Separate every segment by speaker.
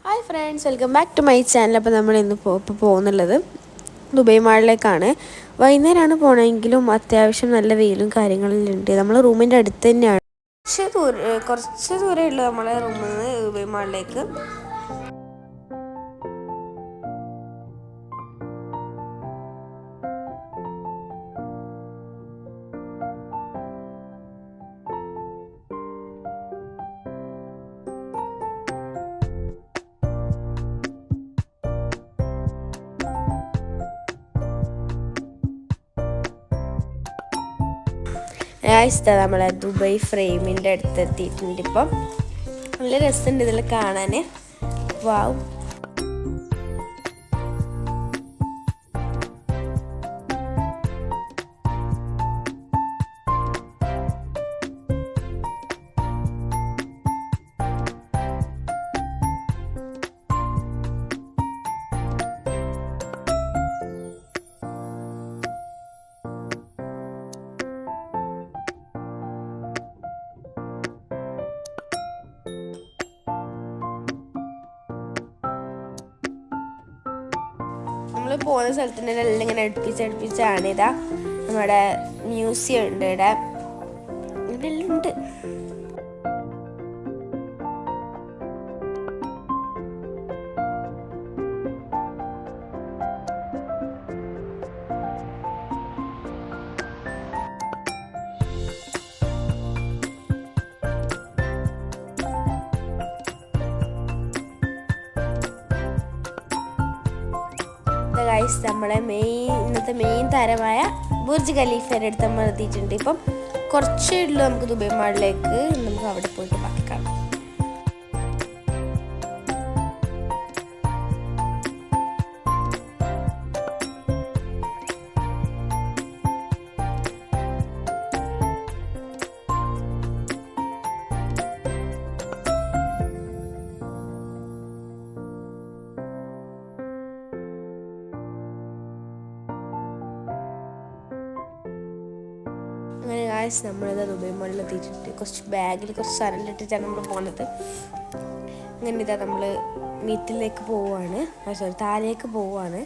Speaker 1: Hi friends, welcome back to my channel. അപ്പോൾ നമ്മൾ ഇന്ന് ഇപ്പോൾ പോകുന്നുള്ളത് ദുബൈ മാളിലേക്കാണ്. വൈകുന്നേരമാണ് പോകണമെങ്കിലും അത്യാവശ്യം നല്ല വെയിലും കാര്യങ്ങളെല്ലാം ഉണ്ട്. നമ്മൾ റൂമിൻ്റെ അടുത്ത് തന്നെയാണ്. കുറച്ച് ദൂരമേ ഉള്ളൂ നമ്മളെ റൂമിൽ നിന്ന് ദുബൈ മാളിലേക്ക്. നമ്മളെ ദുബൈ ഫ്രെയിമിൻ്റെ അടുത്ത് എത്തിയിട്ടുണ്ട്. ഇപ്പം നല്ല രസമുണ്ട് ഇതിൽ കാണാൻ. വാവ്, നമ്മൾ പോകുന്ന സ്ഥലത്തിൻ്റെ എല്ലാം ഇങ്ങനെ അടുപ്പിച്ചാണ്. ഇതാ നമ്മുടെ മ്യൂസിയം ഉണ്ട് ഇവിടെ, ഇതെല്ലാം ഉണ്ട്. നമ്മളെ ഇന്നത്തെ മെയിൻ താരമായ ബുർജ് ഖലീഫയുടെ അടുത്ത് നമ്മൾ എത്തിയിട്ടുണ്ട്. ഇപ്പം കുറച്ചേ ഉള്ളൂ നമുക്ക് ദുബൈ മാളിലേക്ക്. നമുക്ക് അവിടെ പോയിട്ട് ബാക്കി കാണാം. അങ്ങനെ നമ്മളിത് ദുബൈ മാളിൽ എത്തിയിട്ടുണ്ട്. കുറച്ച് ബാഗിൽ കുറച്ച് സാധനം ഇട്ടിട്ടാണ് നമ്മൾ പോകുന്നത്. അങ്ങനെ ഇതാ നമ്മൾ മീറ്റിലേക്ക് പോവുകയാണ്, താഴേക്ക് പോവുകയാണ്.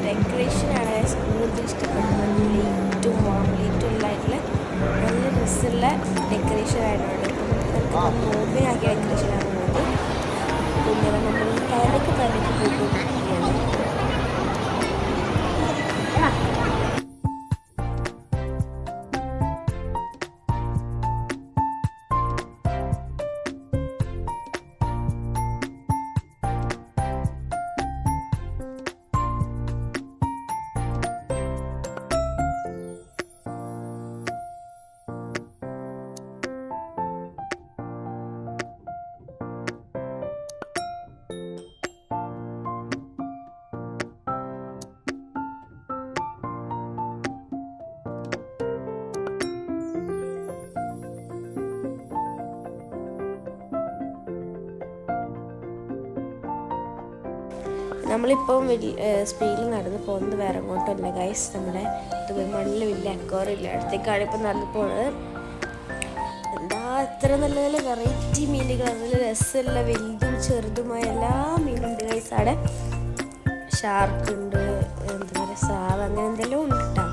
Speaker 1: ഡെക്കറേഷനാണ് കൂടുതൽ ഇഷ്ടപ്പെട്ടത്. ഏറ്റവും വാമിലേറ്റുള്ളതായിട്ടുള്ള നല്ല രസമുള്ള ഡെക്കറേഷനായിട്ടാണ്. ഇപ്പം നോമ്പിനാക്കിയ ഡെക്കറേഷനാണ് ഉള്ളത്. പിന്നെ നമ്മൾ തലയ്ക്ക് പോയിക്കൊണ്ടിരിക്കുകയാണ്. നമ്മളിപ്പം സ്പീഡിൽ നടന്ന് പോകുന്നത് വേറെ അങ്ങോട്ടല്ല ഗൈസ്. നമ്മുടെ ദുബൈ മാളിൽ വലിയ അക്വാറിയം അടുത്തേക്കാണ് ഇപ്പം നടന്നു പോകുന്നത്. എന്താ ഇത്ര നല്ല നല്ല വെറൈറ്റി മീനുകൾ, നല്ല രസമുള്ള വലുതും ചെറുതുമായ എല്ലാ മീനുണ്ട് ഗൈസ്. അവിടെ ഷാർക്ക് ഉണ്ട്, എന്താ പറയുക, സ്രാവ്, അങ്ങനെ എന്തെല്ലാം ഉണ്ട് കേട്ടോ.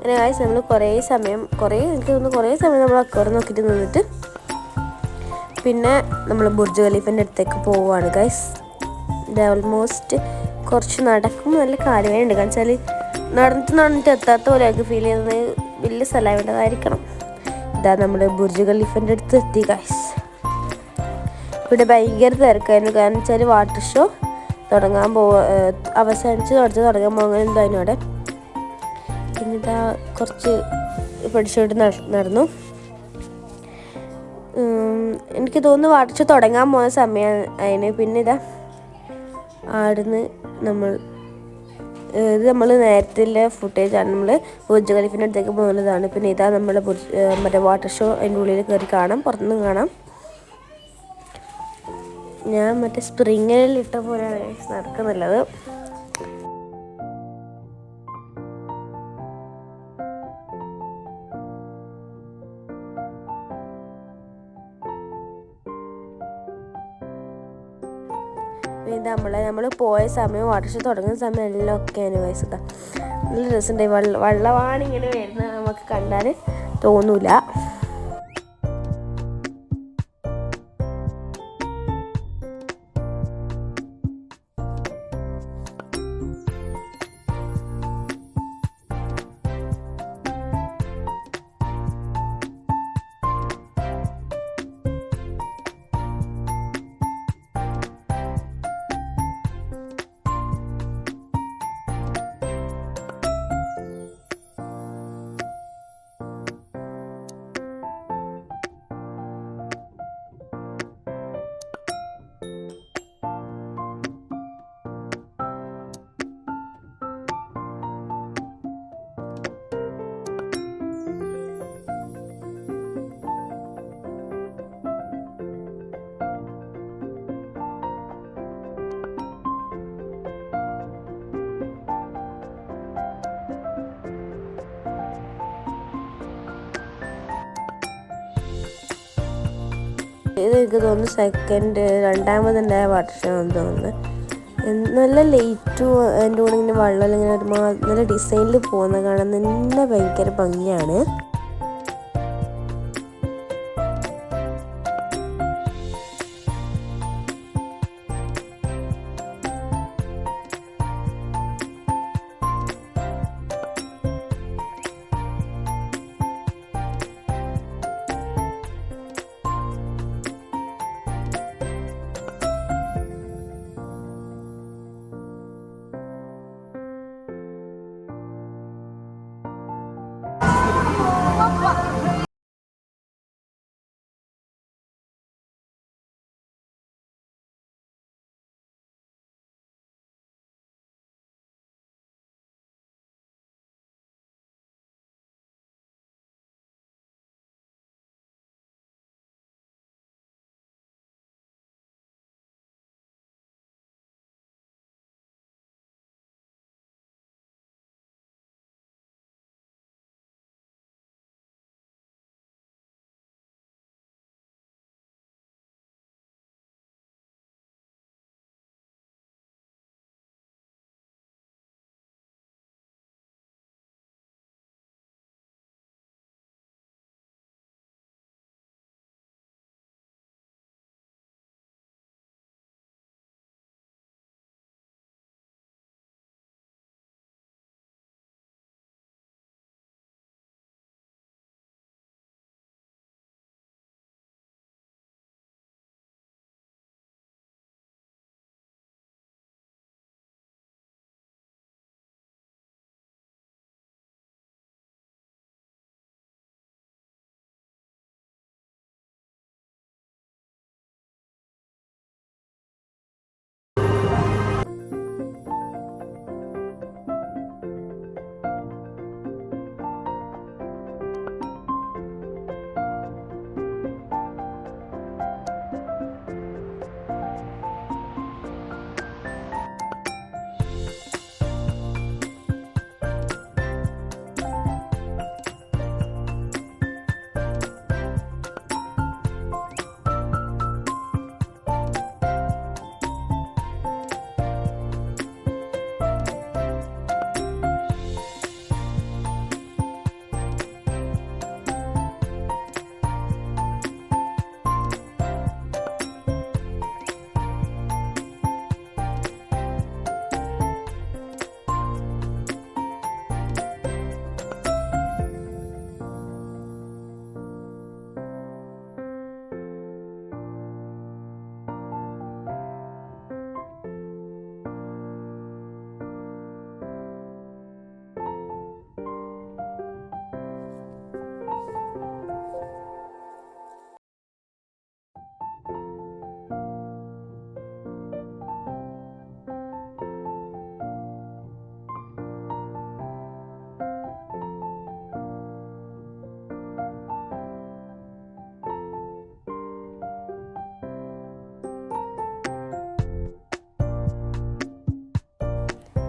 Speaker 1: അങ്ങനെ ഗൈസ് നമ്മൾ എനിക്ക് തോന്നുന്നു കുറേ സമയം നമ്മൾ അക്വേറിയം നോക്കിയിട്ട് നിന്നിട്ട് പിന്നെ നമ്മൾ ബുർജ് ഖലീഫിൻ്റെ അടുത്തേക്ക് പോവുകയാണ് ഗൈസ്. ഇത് ഓൾമോസ്റ്റ് കുറച്ച് നടക്കുമ്പോൾ നല്ല കാര്യമായിട്ടുണ്ട്. കാരണം വെച്ചാൽ നടന്നിട്ട് എത്താത്ത പോലെ എനിക്ക് ഫീൽ ചെയ്യുന്നത് വലിയ സ്ഥലമായിട്ടായിരിക്കണം. ഇതാ നമ്മൾ ബുർജ് ഖലീഫിൻ്റെ അടുത്ത് എത്തി ഗൈസ്. ഇവിടെ ഭയങ്കര തിരക്കായിരുന്നു. കാരണം വെച്ചാൽ വാട്ടർ ഷോ തുടങ്ങാൻ പോകാൻ എന്തായാലും അവിടെ. പിന്നെ ഇതാ കുറച്ച് പഠിച്ചോട്ട് നടന്നു. എനിക്ക് തോന്നുന്നു വാട്ടർ ഷോ തുടങ്ങാൻ പോകുന്ന സമയം അതിന്. പിന്നെ ഇതാ ആടുന്ന് ഇത് നമ്മൾ നേരത്തെ ഫുട്ടേജാണ്. നമ്മൾ ബുർജ് ഖലീഫിൻ്റെ അടുത്തേക്ക് പോകുന്നതാണ്. പിന്നെ ഇതാ നമ്മൾ മറ്റേ വാട്ടർ ഷോ അതിൻ്റെ ഉള്ളിൽ കയറി കാണാം, പുറത്തുനിന്ന് കാണാം. ഞാൻ മറ്റേ സ്പ്രിങ്ങിൽ ഇട്ട പോലെയാണ് നടക്കുന്നുള്ളത്. ഇത് നമ്മൾ പോയ സമയം വാട്ടർ ഷോ തുടങ്ങുന്ന സമയം എല്ലാം ഒക്കെയാണ് വയസ്സ്. നല്ല രസമുണ്ടായി. വെള്ളമാണ് ഇങ്ങനെ വരുന്നത് നമുക്ക് കണ്ടാൽ തോന്നൂല. ഇത് എനിക്ക് തോന്നുന്നു രണ്ടാമതുണ്ടായ വാട്ടർ ഷോ എന്ന് തോന്നുന്നു. നല്ല ലൈറ്റും അതിൻ്റെ കൂടെ ഇങ്ങനെ വെള്ളം ഇങ്ങനെ വരുമ്പോൾ നല്ല ഡിസൈനിൽ പോകുന്ന കാണാൻ തന്നെ ഭയങ്കര ഭംഗിയാണ്.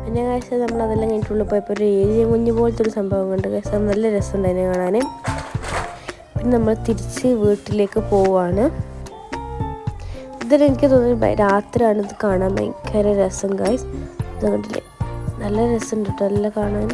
Speaker 1: പിന്നെ കഴിച്ചാൽ നമ്മൾ അതെല്ലാം കഴിഞ്ഞിട്ടുള്ളിൽ പോയപ്പോൾ ഒരു ഏരിയ കുഞ്ഞ് പോലത്തെ ഒരു സംഭവം കണ്ട് കഴിച്ചാൽ നല്ല രസമുണ്ട് അതിനെ കാണാൻ. പിന്നെ നമ്മൾ തിരിച്ച് വീട്ടിലേക്ക് പോവാണ്. ഇതെനിക്ക് തോന്നുന്നു രാത്രിയാണ് ഇത് കാണാൻ ഭയങ്കര രസം ഗൈസ്. ഇത് കണ്ടില്ലേ, നല്ല രസമുണ്ട് കേട്ടോ എല്ലാം കാണാൻ.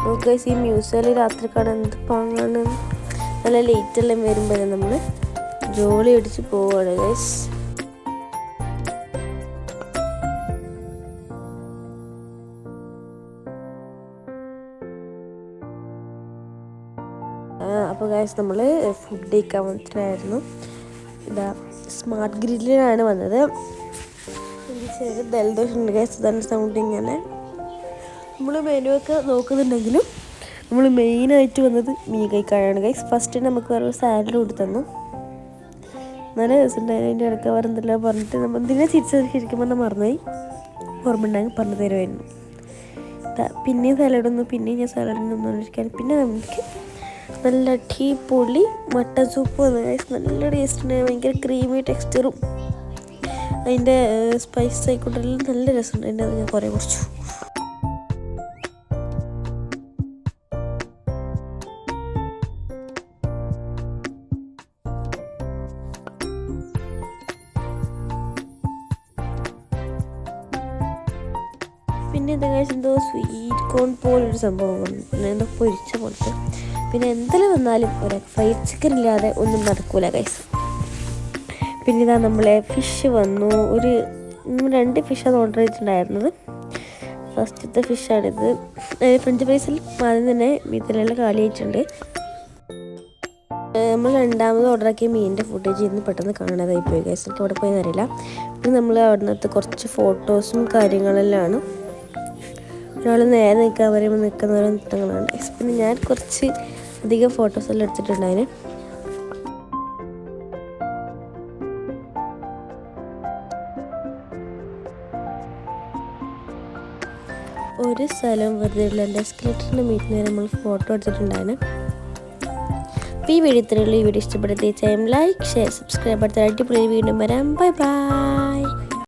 Speaker 1: നമുക്ക് ഈ മ്യൂസിയത്തിൽ രാത്രി കാണാൻ എന്ത് പാങ്ങാണ്. നല്ല ലൈറ്റെല്ലാം വരുമ്പോൾ നമ്മൾ ജോളി അടിച്ച് പോവാണ് ഗൈസ്. അപ്പോൾ ഗൈസ് നമ്മൾ ഫുഡ് കഴിക്കാൻ വന്നിട്ടായിരുന്നു. ഇതാ സ്മാർട്ട് ഗ്രില്ലിലാണ് വന്നത്. എനിക്ക് ചെറിയ ജലദോഷമുണ്ട് ഗൈസ്, അതാണ് സൗണ്ട് ഇങ്ങനെ. നമ്മൾ മെനു ഒക്കെ നോക്കുന്നുണ്ടെങ്കിലും നമ്മൾ മെയിനായിട്ട് വന്നത് മീൻ കഴിക്കാനാണ് ഗൈസ്. ഫസ്റ്റ് നമുക്ക് വേറെ സാലഡ് കൊടുത്തു തന്നു, നല്ല രസമുണ്ടായിരുന്നു. അതിൻ്റെ ഇടയ്ക്ക് വേറെന്തെല്ലോ പറഞ്ഞിട്ട് നമ്മൾ എന്തിനാ ശരിക്കും പറഞ്ഞാൽ മറന്നുപോയി, ഓർമ്മ ഉണ്ടെങ്കിൽ പറഞ്ഞു തരുമായിരുന്നു. പിന്നെയും സാലഡ് ഒന്നും, പിന്നെയും ഞാൻ സാലഡിന് ഒന്നുകൊണ്ടിരിക്കാൻ. പിന്നെ നമുക്ക് നല്ല അടിപൊളി മട്ടൻ സൂപ്പ് വന്നു ഗൈസ്. നല്ല ടേസ്റ്റ് ഉണ്ട്, ഭയങ്കര ക്രീമി ടെക്സ്ചറും അതിൻ്റെ സ്പൈസ് ആയിക്കോട്ടെല്ലാം നല്ല രസമുണ്ട്. അതിൻ്റെ അത് ഞാൻ കുറേ കുറച്ചു. പിന്നെ എന്താ കഴിച്ചാൽ എന്തോ സ്വീറ്റ് കോൺ പോലൊരു സംഭവം എന്തോ പൊരിച്ച പോലത്തെ. പിന്നെ എന്തെല്ലാം വന്നാലും ഒരു ഫ്രൈഡ് ചിക്കൻ ഇല്ലാതെ ഒന്നും നടക്കൂല ഗൈസ്. പിന്നെ ഇതാ നമ്മളെ ഫിഷ് വന്നു. ഒരു 2 ഫിഷാണ് ഓർഡർ ചെയ്തിട്ടുണ്ടായിരുന്നത്. ഫസ്റ്റത്തെ ഫിഷാണിത്. ഫ്രഞ്ച് ഫ്രൈസിൽ ആദ്യം തന്നെ ഇതിലെല്ലാം കാലിയായിട്ടുണ്ട്. നമ്മൾ രണ്ടാമത് ഓർഡറാക്കിയ മീനിൻ്റെ ഫുട്ടേജ് ഇന്ന് പെട്ടെന്ന് കാണാതായി പോയി ഗൈസ്. എനിക്ക് അവിടെ പോയി അറിയില്ല. പിന്നെ നമ്മൾ അവിടെ നിന്നത്തെ കുറച്ച് ഫോട്ടോസും കാര്യങ്ങളെല്ലാം. ഒരാൾ നേരെ നിൽക്കാൻ പറയുമ്പോൾ നിൽക്കുന്ന ഓരോ നൃത്തങ്ങളാണ്. പിന്നെ ഞാൻ കുറച്ച് അധികം ഫോട്ടോസെല്ലാം എടുത്തിട്ടുണ്ടായിരുന്നു. ഒരു സ്ഥലം വെറുതെ ഉള്ള എൻ്റെ എസ്കലേറ്ററിൻ്റെ മീറ്റിൽ നിന്ന് നമ്മൾ ഫോട്ടോ എടുത്തിട്ടുണ്ടായിരുന്നു. അപ്പോൾ ഈ വീഡിയോ ഇത്രയുള്ളൂ. ഈ വീഡിയോ ഇഷ്ടപ്പെടുത്തി തീർച്ചയായും ലൈക്ക്, ഷെയർ, സബ്സ്ക്രൈബ്. അടുത്ത അടിപൊളി വീണ്ടും വരാം. Bye bye.